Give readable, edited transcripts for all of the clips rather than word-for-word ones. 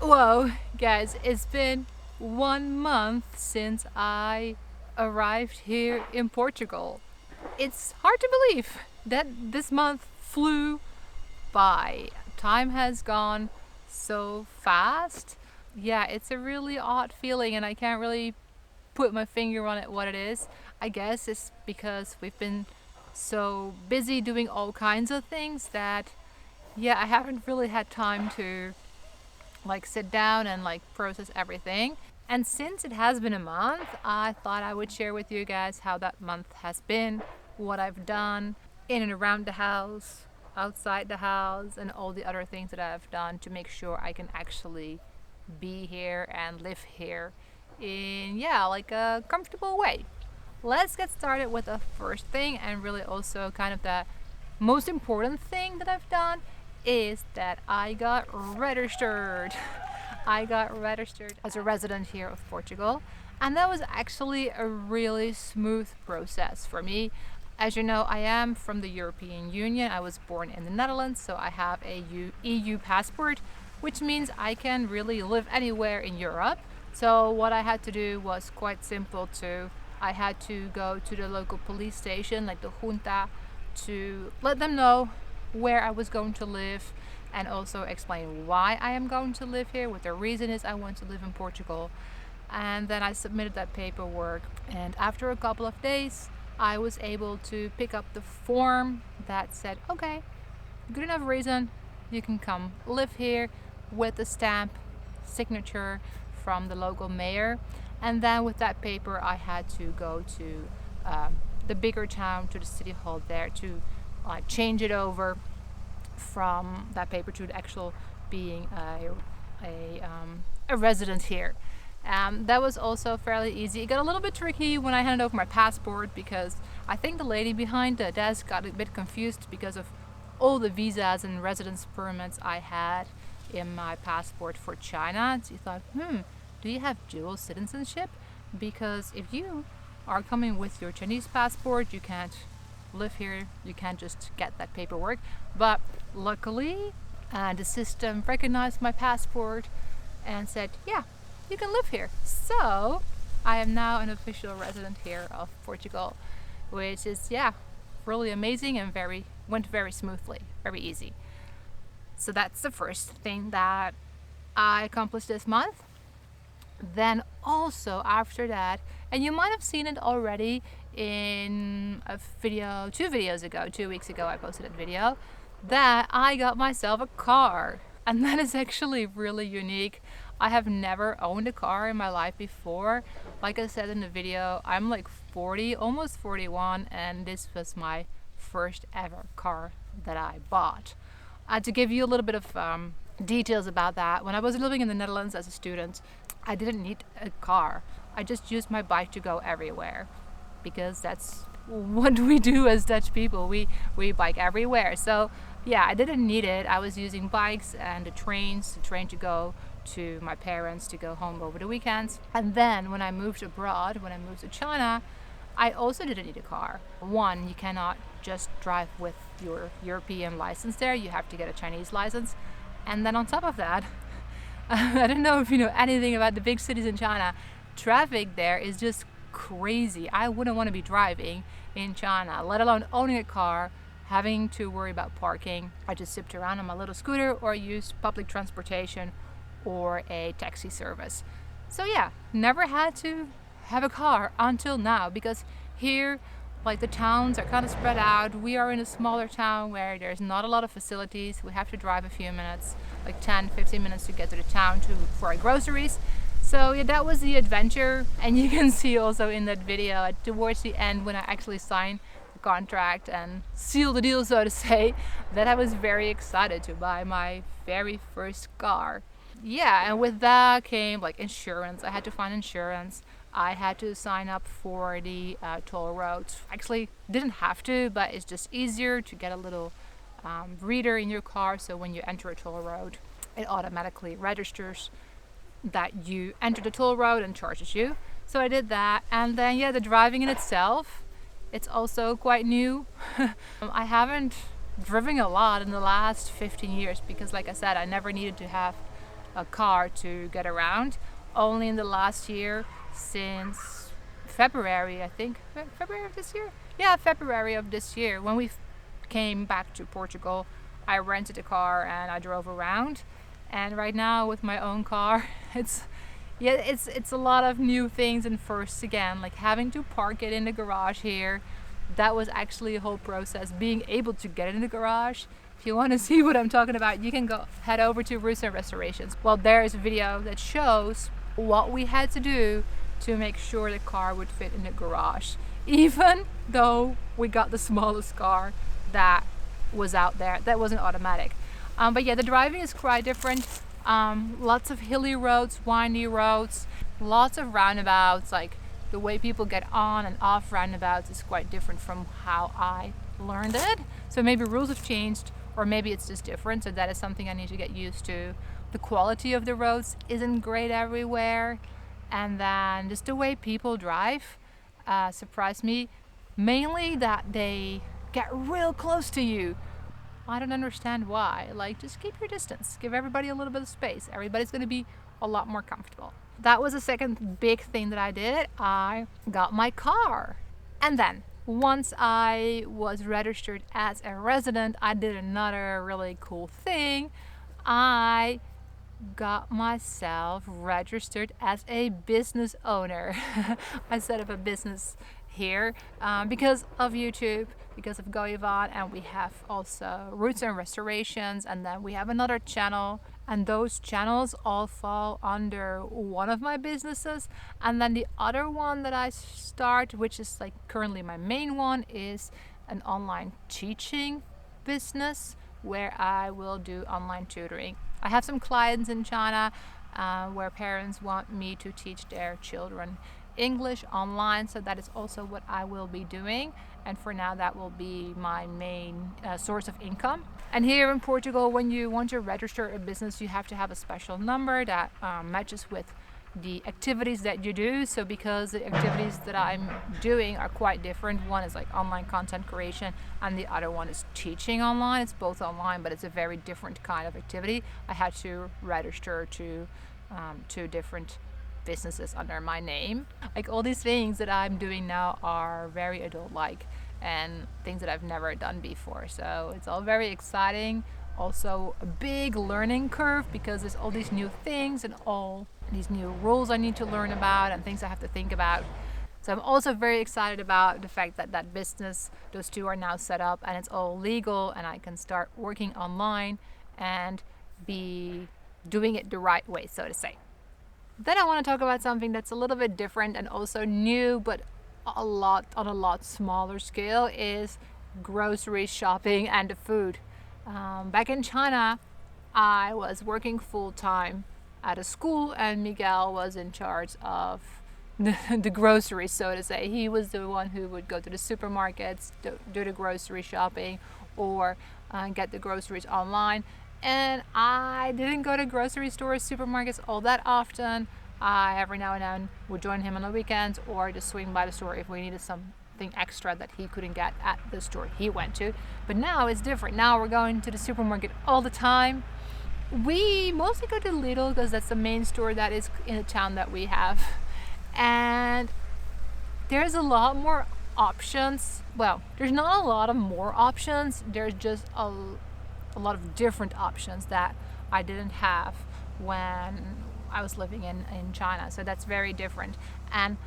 Whoa, guys, it's been 1 month since I arrived here in Portugal. It's hard to believe that this month flew by. Time has gone so fast. Yeah, it's a really odd feeling, and I can't really put my finger on it what it is. I guess it's because we've been so busy doing all kinds of things that, yeah, I haven't really had time to sit down and process everything. And since it has been a month, I thought I would share with you guys how that month has been, what I've done in and around the house, outside the house, and all the other things that I've done to make sure I can actually be here and live here in, yeah, like a comfortable way. Let's get started with the first thing, and really also kind of the most important thing that I've done is that I got registered. I got registered as a resident here of Portugal, and that was actually a really smooth process for me. As you know, I am from the European Union. I was born in the Netherlands, so I have a EU passport, which means I can really live anywhere in Europe. So what I had to do was quite simple too. I had to go to the local police station, like the junta, to let them know where I was going to live and also explain why I am going to live here, what the reason is I want to live in Portugal. And then I submitted that paperwork, and after a couple of days I was able to pick up the form that said, okay, good enough reason, you can come live here, with the stamp signature from the local mayor. And then with that paper I had to go to the bigger town, to the city hall there, to change it over from that paper to the actual being a resident here. That was also fairly easy. It got a little bit tricky when I handed over my passport, because I think the lady behind the desk got a bit confused because of all the visas and residence permits I had in my passport for China. She thought, do you have dual citizenship? Because if you are coming with your Chinese passport, you can't live here, you can't just get that paperwork. But luckily, the system recognized my passport and said, yeah, you can live here. So I am now an official resident here of Portugal, which is, yeah, really amazing and went very smoothly, very easy. So that's the first thing that I accomplished this month. Then also after that, and you might have seen it already in a video 2 weeks ago I posted a video, that I got myself a car. And that is actually really unique. I have never owned a car in my life before. Like I said in the video, I'm like 40, almost 41, and this was my first ever car that I bought. To give you a little bit of details about that, when I was living in the Netherlands as a student, I didn't need a car. I just used my bike to go everywhere, because that's what we do as Dutch people. We bike everywhere. So yeah, I didn't need it. I was using bikes and the train to go to my parents, to go home over the weekends. And then when I moved abroad, when I moved to China, I also didn't need a car. One, you cannot just drive with your European license there. You have to get a Chinese license. And then on top of that, I don't know if you know anything about the big cities in China. Traffic there is just crazy. I wouldn't want to be driving in China, let alone owning a car, having to worry about parking. I just zipped around on my little scooter or used public transportation or a taxi service. So yeah, never had to have a car until now, because here, like, the towns are kind of spread out. We are in a smaller town where there's not a lot of facilities. We have to drive a few minutes, like 10-15 minutes, to get to the town for our groceries. So yeah, that was the adventure. And you can see also in that video towards the end, when I actually signed the contract and sealed the deal, so to say, that I was very excited to buy my very first car. Yeah, and with that came like insurance. I had to find insurance. I had to sign up for the toll roads. Actually, didn't have to, but it's just easier to get a little reader in your car, so when you enter a toll road, it automatically registers that you enter the toll road and charges you. So I did that. And then yeah, the driving in itself, it's also quite new. I haven't driven a lot in the last 15 years because, like I said, I never needed to have a car to get around. Only in the last year, since February, I think, February of this year? Yeah, February of this year, when we came back to Portugal, I rented a car and I drove around. And right now with my own car, it's a lot of new things and firsts again, like having to park it in the garage here. That was actually a whole process, being able to get it in the garage. If you want to see what I'm talking about, you can go head over to Roots and Restorations. Well, there is a video that shows what we had to do to make sure the car would fit in the garage, even though we got the smallest car that was out there that wasn't automatic. But yeah, the driving is quite different. Lots of hilly roads, windy roads, lots of roundabouts. Like the way people get on and off roundabouts is quite different from how I learned it. So maybe rules have changed, or maybe it's just different. So that is something I need to get used to. The quality of the roads isn't great everywhere. And then just the way people drive surprised me. Mainly that they get real close to you. I don't understand why. Like, just keep your distance. Give everybody a little bit of space. Everybody's going to be a lot more comfortable. That was the second big thing that I did. I got my car. And then, once I was registered as a resident, I did another really cool thing. I got myself registered as a business owner. I set up a business here because of YouTube, because of GoYvonne, and we have also Roots and Restorations, and then we have another channel, and those channels all fall under one of my businesses. And then the other one that I start, which is like currently my main one, is an online teaching business where I will do online tutoring. I have some clients in China where parents want me to teach their children English online, so that is also what I will be doing, and for now that will be my main source of income. And here in Portugal, when you want to register a business, you have to have a special number that matches with the activities that you do. So because the activities that I'm doing are quite different, one is like online content creation and the other one is teaching online. It's both online, but it's a very different kind of activity. I had to register to two different businesses under my name. Like, all these things that I'm doing now are very adult-like and things that I've never done before, so it's all very exciting. Also a big learning curve because there's all these new things and all these new rules I need to learn about and things I have to think about. So I'm also very excited about the fact that that business, those two are now set up and it's all legal, and I can start working online and be doing it the right way, so to say. Then I want to talk about something that's a little bit different and also new, but on a lot smaller scale, is grocery shopping and the food. Back in China, I was working full-time at a school, and Miguel was in charge of the groceries, so to say. He was the one who would go to the supermarkets, do the grocery shopping, or get the groceries online. And I didn't go to grocery stores, supermarkets all that often. I every now and then would join him on the weekends or just swing by the store if we needed something extra that he couldn't get at the store he went to. But now it's different. Now we're going to the supermarket all the time. We mostly go to Lidl because that's the main store that is in the town that we have. And there's a lot more options. Well, there's not a lot of more options. There's just a lot of different options that I didn't have when I was living in China. So that's very different. And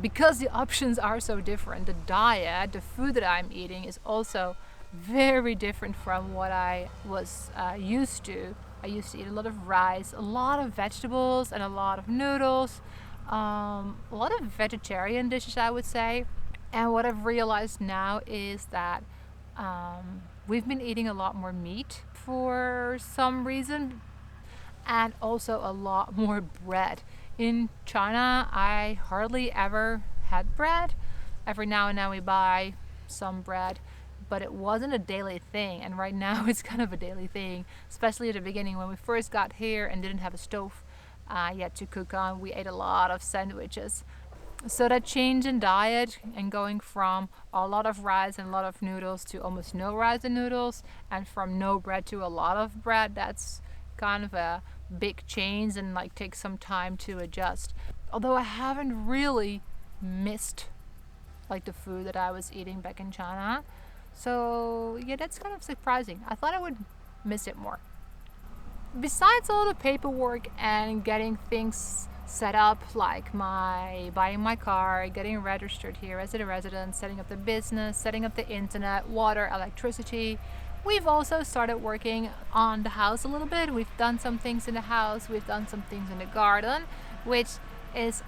because the options are so different, the diet, the food that I'm eating is also very different from what I was used to. I used to eat a lot of rice, a lot of vegetables, and a lot of noodles, a lot of vegetarian dishes, I would say. And what I've realized now is that we've been eating a lot more meat for some reason, and also a lot more bread. In China, I hardly ever had bread. Every now and then we buy some bread, but it wasn't a daily thing. And right now it's kind of a daily thing, especially at the beginning when we first got here and didn't have a stove yet to cook on. We ate a lot of sandwiches. So that change in diet and going from a lot of rice and a lot of noodles to almost no rice and noodles, and from no bread to a lot of bread, that's kind of a big change and like take some time to adjust. Although I haven't really missed like the food that I was eating back in China. So yeah, that's kind of surprising. I thought I would miss it more. Besides all the paperwork and getting things set up, like buying my car, getting registered here as a resident, setting up the business, setting up the internet, water, electricity, we've also started working on the house a little bit. We've done some things in the house, we've done some things in the garden, which is,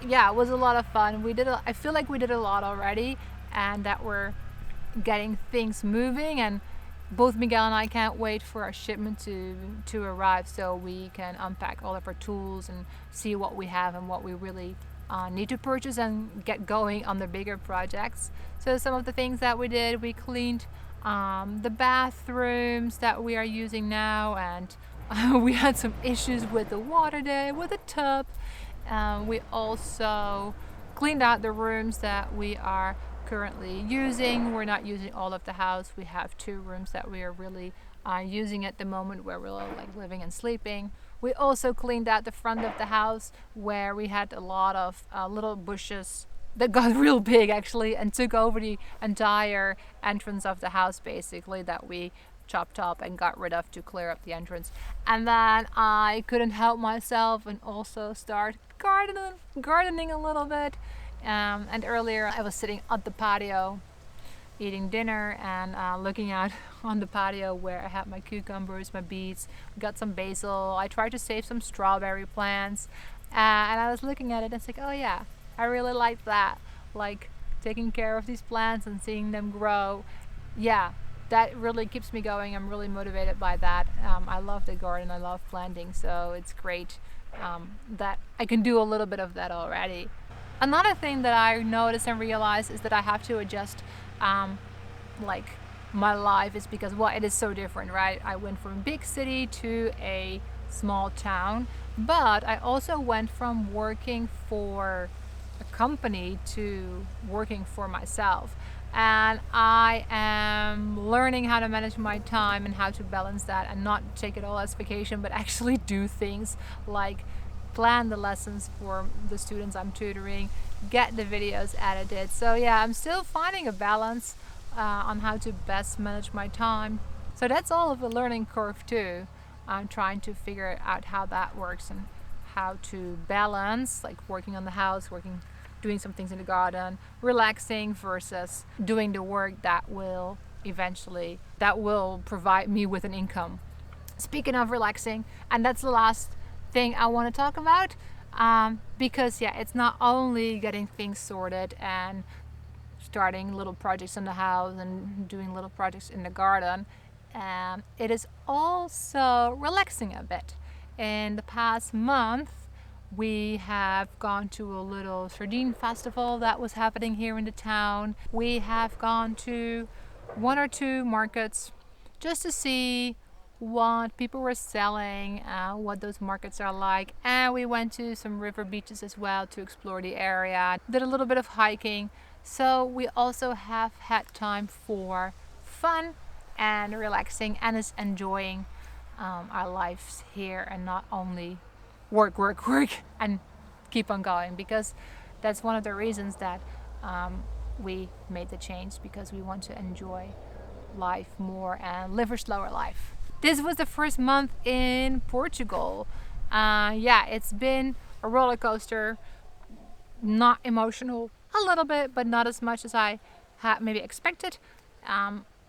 yeah, it was a lot of fun. I feel like we did a lot already, and that we're getting things moving, and both Miguel and I can't wait for our shipment to arrive so we can unpack all of our tools and see what we have and what we really need to purchase and get going on the bigger projects. So some of the things that we did, we cleaned the bathrooms that we are using now, and we had some issues with the water there, with the tub. We also cleaned out the rooms that we are currently using. We're not using all of the house. We have 2 rooms that we are really using at the moment, where we're like living and sleeping. We also cleaned out the front of the house, where we had a lot of little bushes that got real big actually and took over the entire entrance of the house, basically, that we chopped up and got rid of to clear up the entrance. And then I couldn't help myself and also start gardening a little bit. And earlier I was sitting at the patio eating dinner and looking out on the patio where I had my cucumbers, my beets, got some basil. I tried to save some strawberry plants, and I was looking at it and it's like, oh yeah, I really like that, like taking care of these plants and seeing them grow. Yeah, that really keeps me going. I'm really motivated by that. I love the garden, I love planting, so it's great that I can do a little bit of that already. Another thing that I noticed and realized is that I have to adjust like my life, is because, well, it is so different, right? I went from a big city to a small town, but I also went from working for a company to working for myself. And I am learning how to manage my time and how to balance that and not take it all as vacation, but actually do things like plan the lessons for the students I'm tutoring, get the videos edited. So yeah, I'm still finding a balance on how to best manage my time. So that's all of a learning curve too. I'm trying to figure out how that works and how to balance, like working on the house, doing some things in the garden, relaxing versus doing the work that will provide me with an income. Speaking of relaxing, and that's the last thing I want to talk about, because yeah, it's not only getting things sorted and starting little projects in the house and doing little projects in the garden, it is also relaxing a bit. In the past month, we have gone to a little sardine festival that was happening here in the town. We have gone to 1 or 2 markets just to see what people were selling, what those markets are like, and we went to some river beaches as well to explore the area, did a little bit of hiking. So we also have had time for fun and relaxing and is enjoying our lives here, and not only work and keep on going, because that's one of the reasons that we made the change, because we want to enjoy life more and live a slower life. This was the first month in Portugal. Yeah, it's been a roller coaster, not emotional, a little bit, but not as much as I had maybe expected.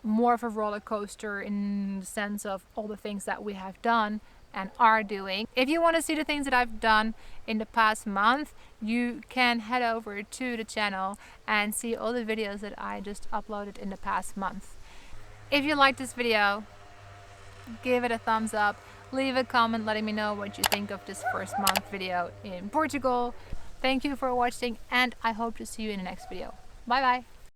More of a roller coaster in the sense of all the things that we have done and are doing. If you want to see the things that I've done in the past month, you can head over to the channel and see all the videos that I just uploaded in the past month. If you like this video, give it a thumbs up, leave a comment letting me know what you think of this first month video in Portugal. Thank you for watching, and I hope to see you in the next video. Bye bye.